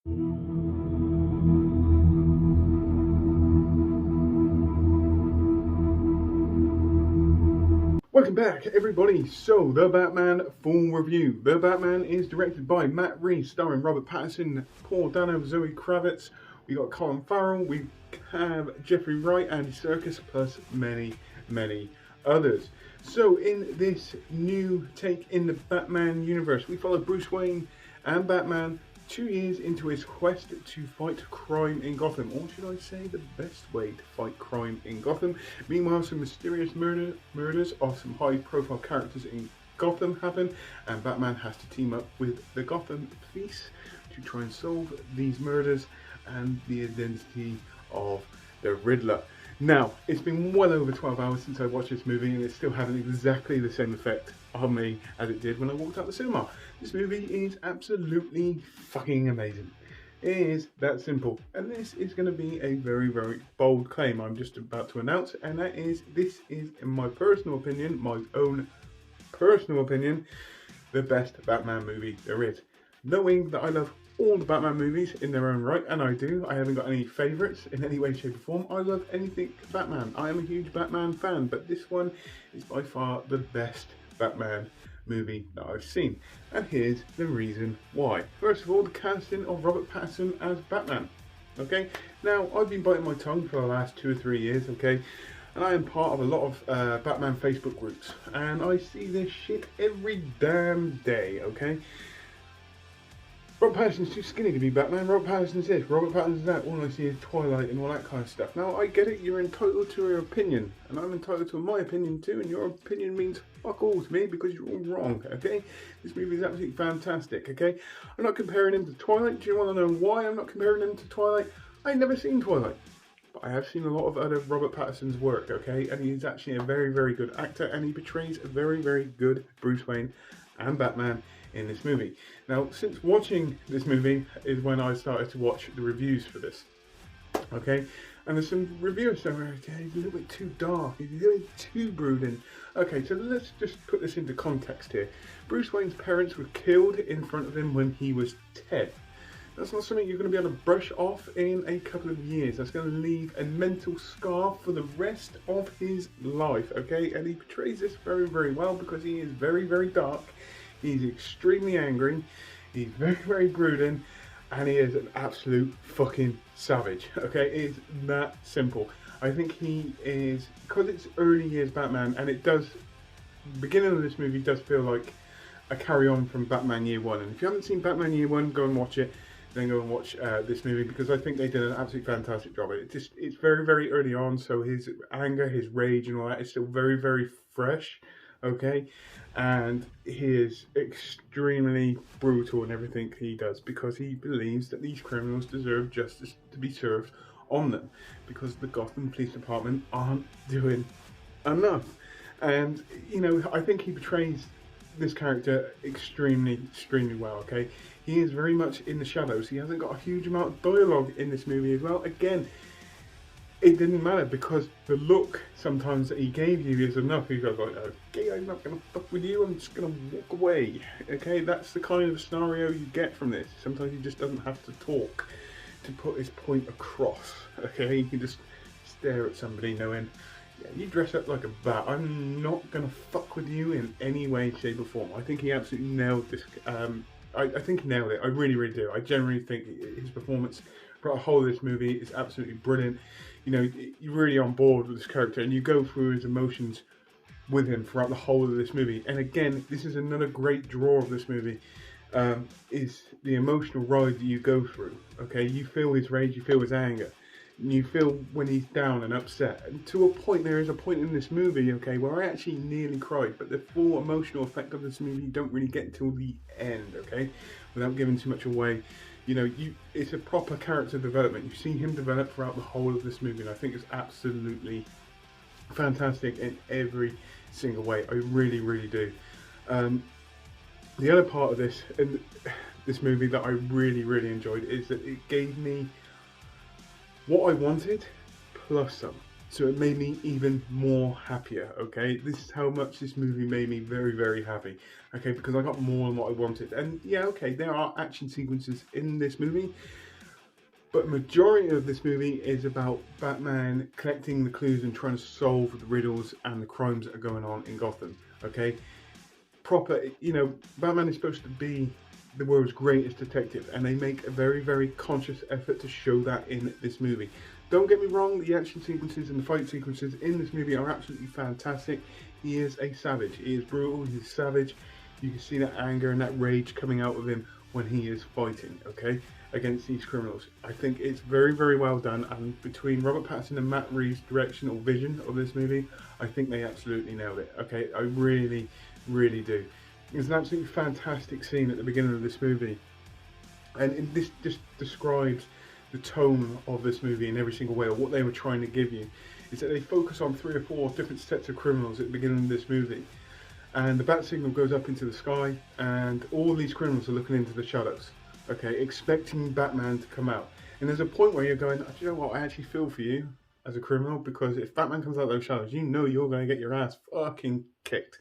Welcome back, everybody. So, The Batman full review. The Batman is directed by Matt Reeves, starring Robert Pattinson, Paul Dano, Zoe Kravitz. We got Colin Farrell. We have Jeffrey Wright, Andy Serkis, plus many, many others. So, in this new take in the Batman universe, we follow Bruce Wayne and Batman 2 years into his quest to fight crime in Gotham, or should I say the best way to fight crime in Gotham. Meanwhile, some mysterious murders of some high-profile characters in Gotham happen, and Batman has to team up with the Gotham police to try and solve these murders and the identity of the Riddler. Now, it's been well over 12 hours since I watched this movie, and it's still having exactly the same effect on me as it did when I walked out the cinema. This movie is absolutely fucking amazing. It is that simple. And this is going to be a very, very bold claim I'm just about to announce, and that is, this is, in my personal opinion, my own personal opinion, the best Batman movie there is. Knowing that I love all the Batman movies in their own right, and I do. I haven't got any favourites in any way, shape or form. I love anything Batman. I am a huge Batman fan, but this one is by far the best Batman movie that I've seen. And here's the reason why. First of all, the casting of Robert Pattinson as Batman. Okay, now I've been biting my tongue for the last 2 or 3 years, okay, and I am part of a lot of Batman Facebook groups, and I see this shit every damn day, okay. Robert Pattinson's too skinny to be Batman, Robert Pattinson's this, Robert Pattinson's that, all I see is Twilight and all that kind of stuff. Now, I get it, you're entitled to your opinion, and I'm entitled to my opinion too, and your opinion means fuck all to me because you're all wrong, okay? This movie is absolutely fantastic, okay? I'm not comparing him to Twilight. Do you want to know why I'm not comparing him to Twilight? I've never seen Twilight, but I have seen a lot of other Robert Pattinson's work, okay? And he's actually a very, very good actor, and he portrays a very, very good Bruce Wayne and Batman in this movie. Now, since watching this movie is when I started to watch the reviews for this, okay, and there's some reviews that are, okay, he's a little bit too dark, he's a little bit too brooding. Okay, so let's just put this into context here. Bruce Wayne's parents were killed in front of him when he was 10. That's not something you're going to be able to brush off in a couple of years. That's going to leave a mental scar for the rest of his life, okay? And he portrays this very, very well because he is very, very dark. He's extremely angry, he's very, very brooding, and he is an absolute fucking savage, okay? It's that simple. I think he is, because it's early years Batman, and it does, the beginning of this movie does feel like a carry on from Batman Year One. And if you haven't seen Batman Year One, go and watch it, then go and watch this movie, because I think they did an absolutely fantastic job. It's very, very early on, so his anger, his rage and all that is still very, very fresh, okay? And he is extremely brutal in everything he does because he believes that these criminals deserve justice to be served on them because the Gotham Police Department aren't doing enough. And, you know, I think he portrays this character extremely, extremely well, okay? He is very much in the shadows. He hasn't got a huge amount of dialogue in this movie as well. Again, it didn't matter because the look sometimes that he gave you is enough. He goes like, okay, I'm not going to fuck with you, I'm just going to walk away. Okay, that's the kind of scenario you get from this. Sometimes he just doesn't have to talk to put his point across. Okay, he can just stare at somebody knowing, yeah, you dress up like a bat, I'm not going to fuck with you in any way, shape or form. I think he absolutely nailed this. I think he nailed it. I really, really do. I generally think his performance for the whole of this movie is absolutely brilliant. You know, you're really on board with this character and you go through his emotions with him throughout the whole of this movie. And again, this is another great draw of this movie, is the emotional ride that you go through. Okay, you feel his rage, you feel his anger, and you feel when he's down and upset. And to a point, there is a point in this movie, okay, where I actually nearly cried, but the full emotional effect of this movie you don't really get till the end, okay, without giving too much away. You know, it's a proper character development. You see him develop throughout the whole of this movie, and I think it's absolutely fantastic in every single way. I really, really do. The other part of this movie that I really, really enjoyed is that it gave me what I wanted plus some. So it made me even more happier, okay? This is how much this movie made me very, very happy, okay? Because I got more than what I wanted. And yeah, okay, there are action sequences in this movie, but majority of this movie is about Batman collecting the clues and trying to solve the riddles and the crimes that are going on in Gotham, okay? Proper, you know, Batman is supposed to be the world's greatest detective, and they make a very, very conscious effort to show that in this movie. Don't get me wrong, the action sequences and the fight sequences in this movie are absolutely fantastic. He is a savage. He is brutal, he's savage. You can see that anger and that rage coming out of him when he is fighting, okay, against these criminals. I think it's very, very well done, and between Robert Pattinson and Matt Reeves' direction or vision of this movie, I think they absolutely nailed it, okay? I really, really do. There's an absolutely fantastic scene at the beginning of this movie, and this just describes the tone of this movie in every single way, or what they were trying to give you, is that they focus on 3 or 4 different sets of criminals at the beginning of this movie, and the bat signal goes up into the sky, and all these criminals are looking into the shadows, okay, expecting Batman to come out. And there's a point where you're going, do you know what, I actually feel for you as a criminal, because if Batman comes out of those shadows, you know you're going to get your ass fucking kicked.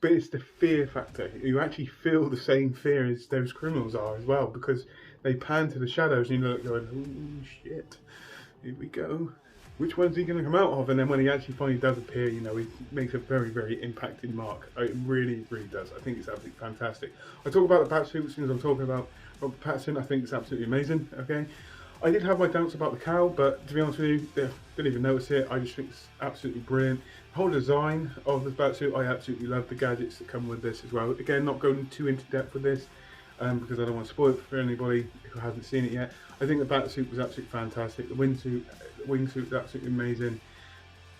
But it's the fear factor. You actually feel the same fear as those criminals are as well, because they pan to the shadows and you look going, oh shit, here we go. Which one's he going to come out of? And then when he actually finally does appear, you know, he makes a very, very impacting mark. It really, really does. I think it's absolutely fantastic. I talk about the Batsuit as soon as I'm talking about Robert Pattinson. I think it's absolutely amazing, okay? I did have my doubts about the cowl, but to be honest with you, didn't even notice it. I just think it's absolutely brilliant. The whole design of this Batsuit, I absolutely love the gadgets that come with this as well. Again, not going too into depth with this, because I don't want to spoil it for anybody who hasn't seen it yet. I think the Batsuit was absolutely fantastic. The wingsuit was absolutely amazing.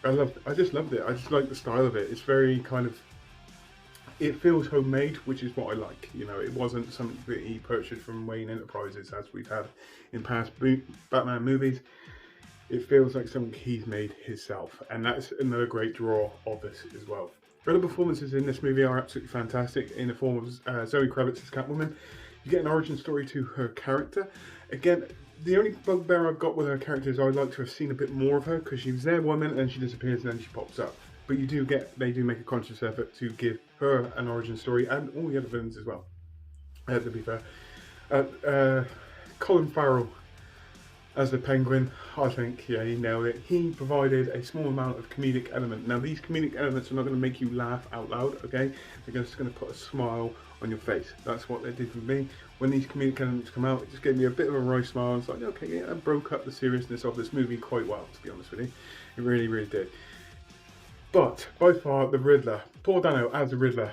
I just loved it. I just like the style of it. It's very kind of, it feels homemade, which is what I like. You know, it wasn't something that he purchased from Wayne Enterprises as we've had in past Batman movies. It feels like something he's made himself, and that's another great draw of this as well. Other performances in this movie are absolutely fantastic in the form of Zoe Kravitz as Catwoman. You get an origin story to her character. Again, the only bugbear I've got with her character is I'd like to have seen a bit more of her, because she was there one minute and she disappears and then she pops up. But you do get, they do make a conscious effort to give her an origin story, and all the other villains as well, to be fair. Colin Farrell as the Penguin, I think, yeah, he nailed it. He provided a small amount of comedic element. Now, these comedic elements are not going to make you laugh out loud, okay? They're just going to put a smile on your face. That's what they did with me. When these comedic elements come out, it just gave me a bit of a wry smile. It's like, okay, yeah, I broke up the seriousness of this movie quite well, to be honest with you. It really, really did. But, by far, the Riddler, Paul Dano as the Riddler,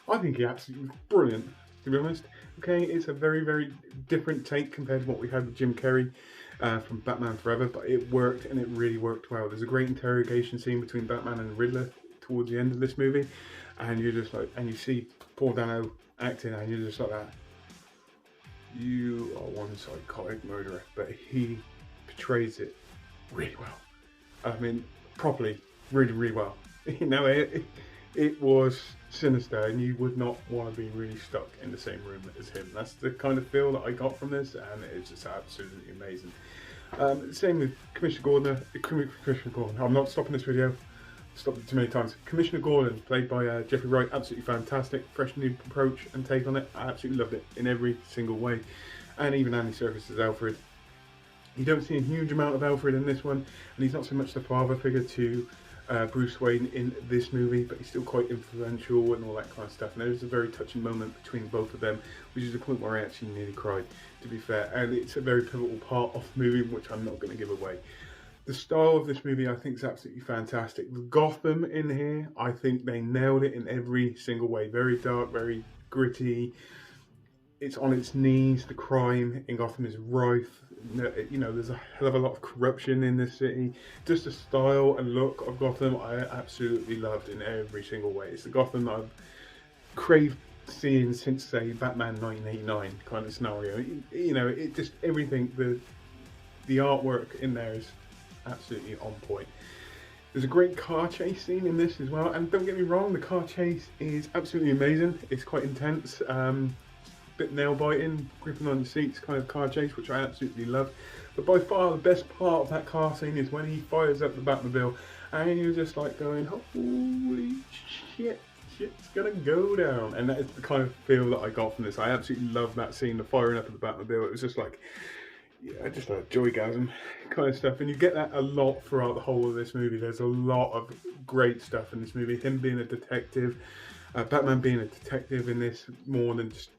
I think he absolutely was brilliant, to be honest. Okay, it's a very, very different take compared to what we had with Jim Carrey from Batman Forever, but it worked, and it really worked well. There's a great interrogation scene between Batman and Riddler towards the end of this movie, and you're just like, and you see Paul Dano acting, and you're just like that. You are one psychotic murderer, but he portrays it really well. I mean, properly, really, really well. You know, it was sinister, and you would not want to be really stuck in the same room as him. That's the kind of feel that I got from this, and it's just absolutely amazing. Same with Commissioner Gordon. Commissioner Gordon. I'm not stopping this video. Stopped it too many times. Commissioner Gordon, played by Jeffrey Wright, absolutely fantastic. Fresh new approach and take on it. I absolutely loved it in every single way. And even Andy Serkis as Alfred. You don't see a huge amount of Alfred in this one, and he's not so much the father figure to Bruce Wayne in this movie, but he's still quite influential and all that kind of stuff. And there's a very touching moment between both of them, which is the point where I actually nearly cried, to be fair. And it's a very pivotal part of the movie, which I'm not going to give away. The style of this movie, I think, is absolutely fantastic. The Gotham in here, I think they nailed it in every single way. Very dark, very gritty. It's on its knees. The crime in Gotham is rife. You know, there's a hell of a lot of corruption in this city. Just the style and look of Gotham, I absolutely loved in every single way. It's the Gotham that I've craved seeing since, say, Batman 1989 kind of scenario. You know, it just, everything, the artwork in there is absolutely on point. There's a great car chase scene in this as well, and don't get me wrong, the car chase is absolutely amazing. It's quite intense. bit nail biting, gripping on the seats kind of car chase, which I absolutely love. But by far the best part of that car scene is when he fires up the Batmobile, and you're just like going, holy shit, shit's gonna go down. And that is the kind of feel that I got from this. I absolutely love that scene, the firing up of the Batmobile. It was just like, yeah, just a joygasm kind of stuff. And you get that a lot throughout the whole of this movie. There's a lot of great stuff in this movie. Him being a detective, Batman being a detective in this, more than just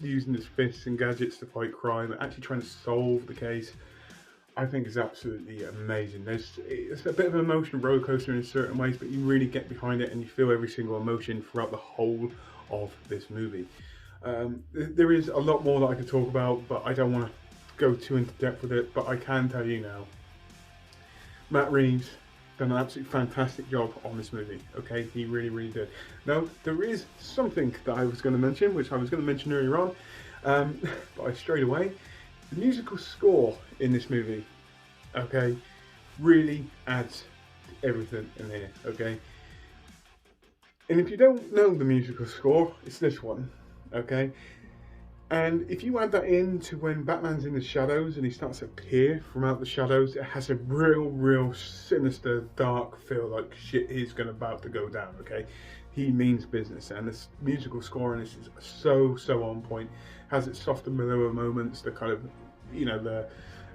using his fists and gadgets to fight crime, actually trying to solve the case, I think is absolutely amazing. It's a bit of an emotional roller coaster in certain ways, but you really get behind it and you feel every single emotion throughout the whole of this movie. There is a lot more that I could talk about, but I don't want to go too into depth with it. But I can tell you now, Matt Reeves done an absolutely fantastic job on this movie. Okay, he really, really did. Now, there is something that I was going to mention, which I was going to mention earlier on, but I strayed away. The musical score in this movie, okay, really adds everything in here, okay? And if you don't know the musical score, it's this one, okay? And if you add that into when Batman's in the shadows and he starts to appear from out the shadows, it has a real sinister, dark feel, like shit is about to go down, okay? He means business, and this musical score in this is so on point. Has its softer, mellower moments, the kind of, you know, the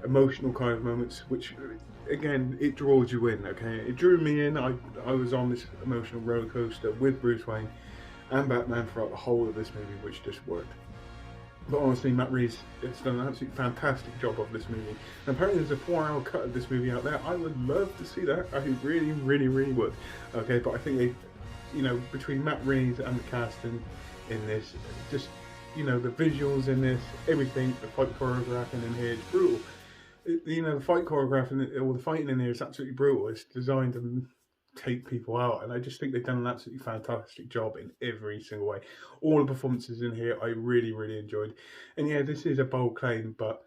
emotional kind of moments, which again, it draws you in, okay? It drew me in. I was on this emotional roller coaster with Bruce Wayne and Batman throughout the whole of this movie, which just worked. But honestly, Matt Reeves has done an absolutely fantastic job of this movie. And apparently there's a 4-hour cut of this movie out there. I would love to see that. I really would. Okay, but I think they, you know, between Matt Reeves and the casting in this, just, you know, the visuals in this, everything, the fight choreographing in here, it's brutal. You know, the fight choreographing, or the fighting in here is absolutely brutal. It's designed to take people out, and I just think they've done an absolutely fantastic job in every single way. All the performances in here I really enjoyed. And yeah, this is a bold claim, but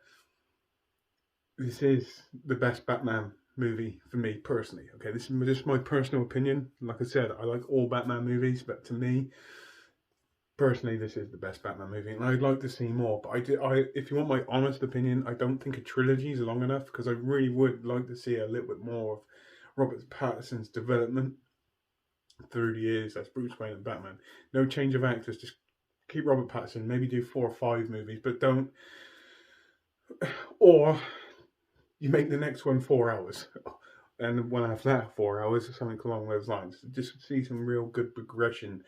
this is the best Batman movie for me personally. Okay, this is just my personal opinion. Like I said, I like all Batman movies, but to me personally, this is the best Batman movie, and I'd like to see more. But if you want my honest opinion, I don't think a trilogy is long enough, because I really would like to see a little bit more of Robert Pattinson's development through the years as Bruce Wayne and Batman. No change of actors, just keep Robert Pattinson, maybe do 4 or 5 movies, but don't, or you make the next one 4 hours, and one after that 4 hours, or something along those lines. Just see some real good progression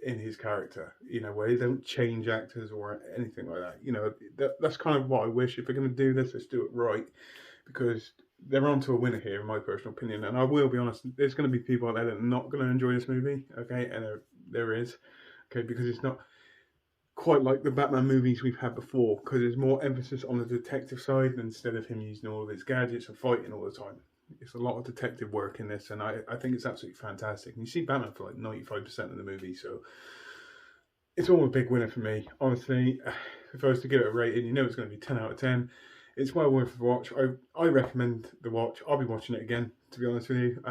in his character, you know, where they don't change actors or anything like that. You know, that's kind of what I wish. If they're going to do this, let's do it right, because they're on to a winner here, in my personal opinion. And I will be honest, there's going to be people out there that are not going to enjoy this movie, okay? And there is, okay, because it's not quite like the Batman movies we've had before, because there's more emphasis on the detective side instead of him using all of his gadgets and fighting all the time. It's a lot of detective work in this, and I think it's absolutely fantastic. And you see Batman for like 95% of the movie, so it's all a big winner for me. Honestly, if I was to give it a rating, you know it's going to be 10 out of 10. It's well worth the watch. I recommend the watch. I'll be watching it again, to be honest with you.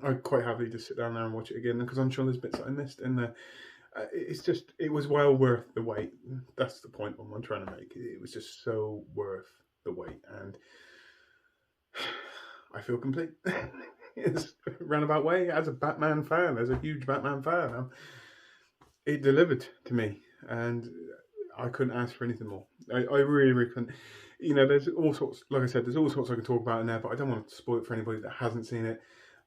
I'd quite happily just sit down there and watch it again, because I'm sure there's bits that I missed in there. It was well worth the wait. That's the point I'm trying to make. It was just so worth the wait, and I feel complete. It's a roundabout way. As a Batman fan, as a huge Batman fan, it delivered to me, and I couldn't ask for anything more. I really couldn't. You know, there's all sorts, like I said, there's all sorts I can talk about in there, but I don't want to spoil it for anybody that hasn't seen it.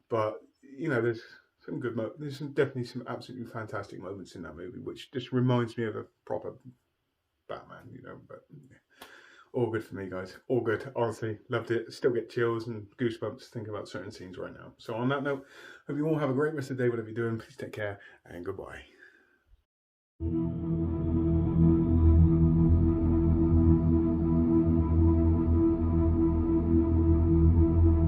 But, you know, there's some good moments. There's definitely some absolutely fantastic moments in that movie, which just reminds me of a proper Batman, you know. But yeah, all good for me, guys. All good. Honestly, loved it. Still get chills and goosebumps thinking about certain scenes right now. So on that note, hope you all have a great rest of the day, whatever you're doing. Please take care, and goodbye.